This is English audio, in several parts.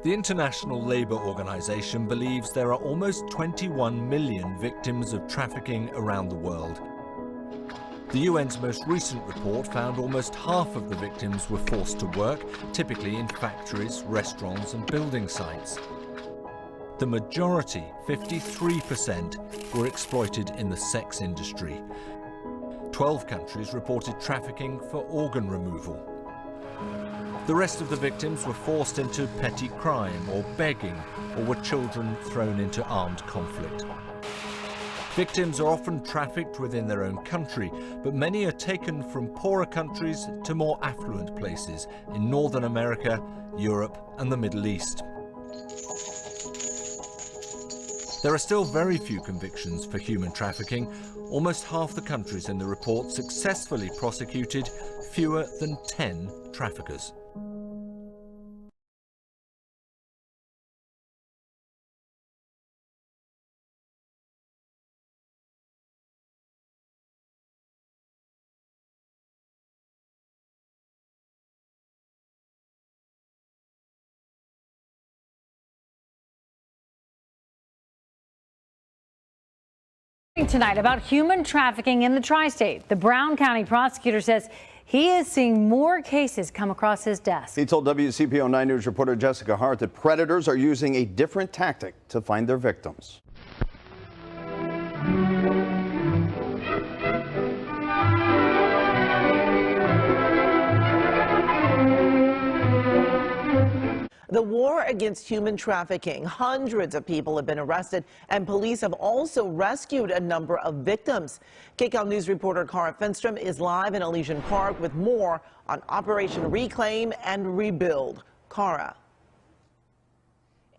The International Labour Organization believes there are almost 21 million victims of trafficking around the world. The UN's most recent report found almost half of the victims were forced to work, typically in factories, restaurants and building sites. The majority, 53%, were exploited in the sex industry. 12 countries reported trafficking for organ removal. The rest of the victims were forced into petty crime or begging, or were children thrown into armed conflict. Victims are often trafficked within their own country, but many are taken from poorer countries to more affluent places in Northern America, Europe and the Middle East. There are still very few convictions for human trafficking. Almost half the countries in the report successfully prosecuted fewer than 10 traffickers. Tonight about human trafficking in the tri-state. The Brown County prosecutor says he is seeing more cases come across his desk. He told WCPO 9 News reporter Jessica Hart that predators are using a different tactic to find their victims. The war against human trafficking. Hundreds of people have been arrested, and police have also rescued a number of victims. KCAL News reporter Cara Fenstrom is live in Elysian Park with more on Operation Reclaim and Rebuild. Cara.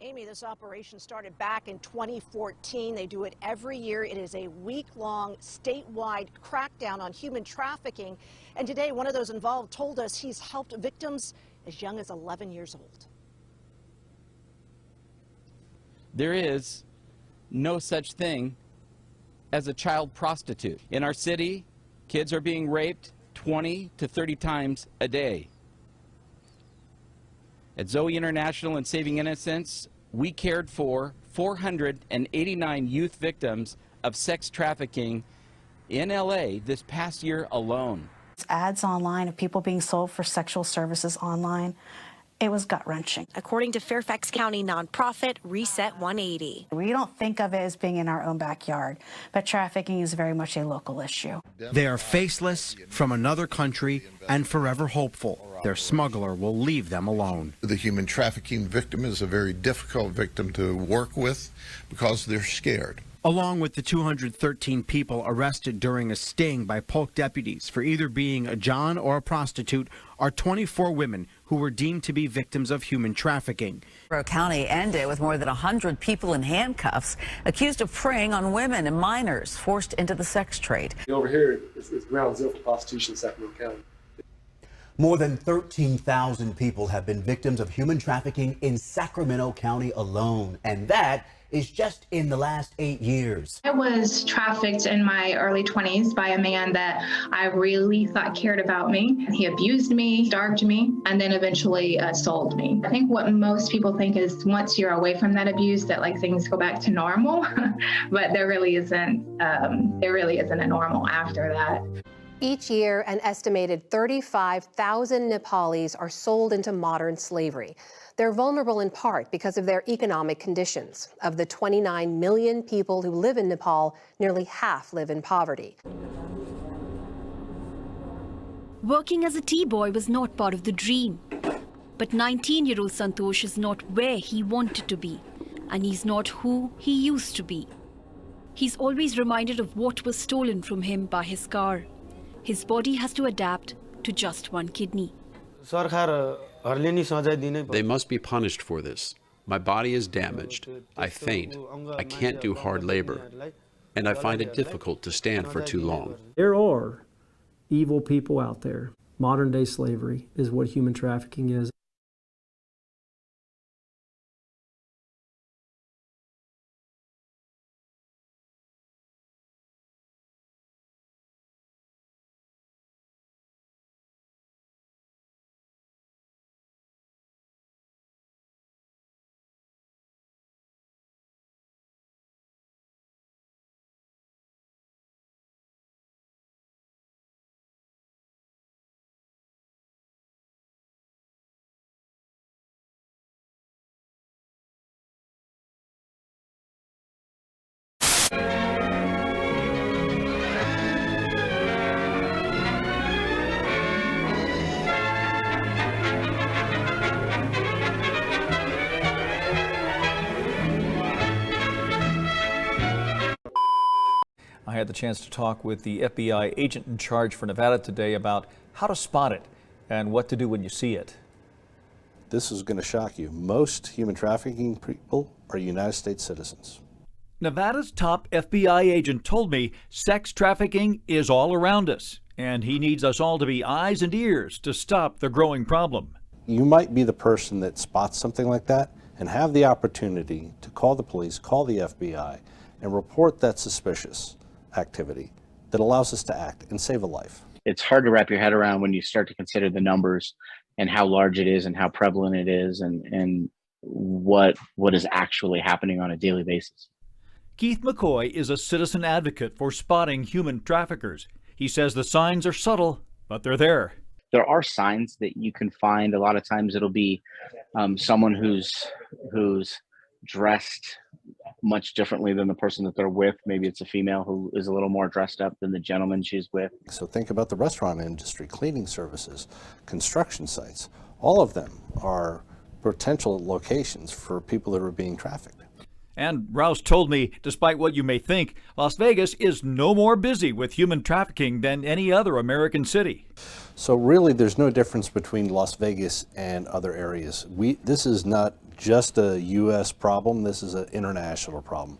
Amy, this operation started back in 2014. They do it every year. It is a week-long statewide crackdown on human trafficking. And today, one of those involved told us he's helped victims as young as 11 years old. There is no such thing as a child prostitute. In our city, kids are being raped 20 to 30 times a day. At Zoe International and Saving Innocence, we cared for 489 youth victims of sex trafficking in LA this past year alone. Ads online of people being sold for sexual services online. It was gut-wrenching. According to Fairfax County nonprofit Reset 180. We don't think of it as being in our own backyard, but trafficking is very much a local issue. They are faceless, from another country, and forever hopeful their smuggler will leave them alone. The human trafficking victim is a very difficult victim to work with because they're scared. Along with the 213 people arrested during a sting by Polk deputies for either being a John or a prostitute are 24 women who were deemed to be victims of human trafficking. Monroe County ended with more than 100 people in handcuffs accused of preying on women and minors forced into the sex trade. Over here is ground zero for prostitution in Sacramento County. More than 13,000 people have been victims of human trafficking in Sacramento County alone, and that is just in the last 8 years. I was trafficked in my early 20s by a man that I really thought cared about me. He abused me, starved me, and then eventually sold me. I think what most people think is once you're away from that abuse that like things go back to normal, but there really isn't a normal after that. Each year, an estimated 35,000 Nepalis are sold into modern slavery. They're vulnerable in part because of their economic conditions. Of the 29 million people who live in Nepal, nearly half live in poverty. Working as a tea boy was not part of the dream. But 19-year-old Santosh is not where he wanted to be, and he's not who he used to be. He's always reminded of what was stolen from him by his car. His body has to adapt to just one kidney. They must be punished for this. My body is damaged. I faint. I can't do hard labor. And I find it difficult to stand for too long. There are evil people out there. Modern day slavery is what human trafficking is. had the chance to talk with the FBI agent in charge for Nevada today about how to spot it and what to do when you see it. This is going to shock you. Most human trafficking people are United States citizens. Nevada's top FBI agent told me sex trafficking is all around us, and he needs us all to be eyes and ears to stop the growing problem. You might be the person that spots something like that and have the opportunity to call the police, call the FBI, and report that suspicious activity that allows us to act and save a life. It's hard to wrap your head around when you start to consider the numbers and how large it is and how prevalent it is and what is actually happening on a daily basis. Keith McCoy is a citizen advocate for spotting human traffickers. He says the signs are subtle, but they're there. There are signs that you can find. A lot of times it'll be someone who's dressed much differently than the person that they're with. Maybe it's a female who is a little more dressed up than the gentleman she's with. So think about the restaurant industry, cleaning services, construction sites. All of them are potential locations for people that are being trafficked. And Rouse told me, despite what you may think, Las Vegas is no more busy with human trafficking than any other American city. So really, there's no difference between Las Vegas and other areas. This is not just a U.S. problem. This is an international problem.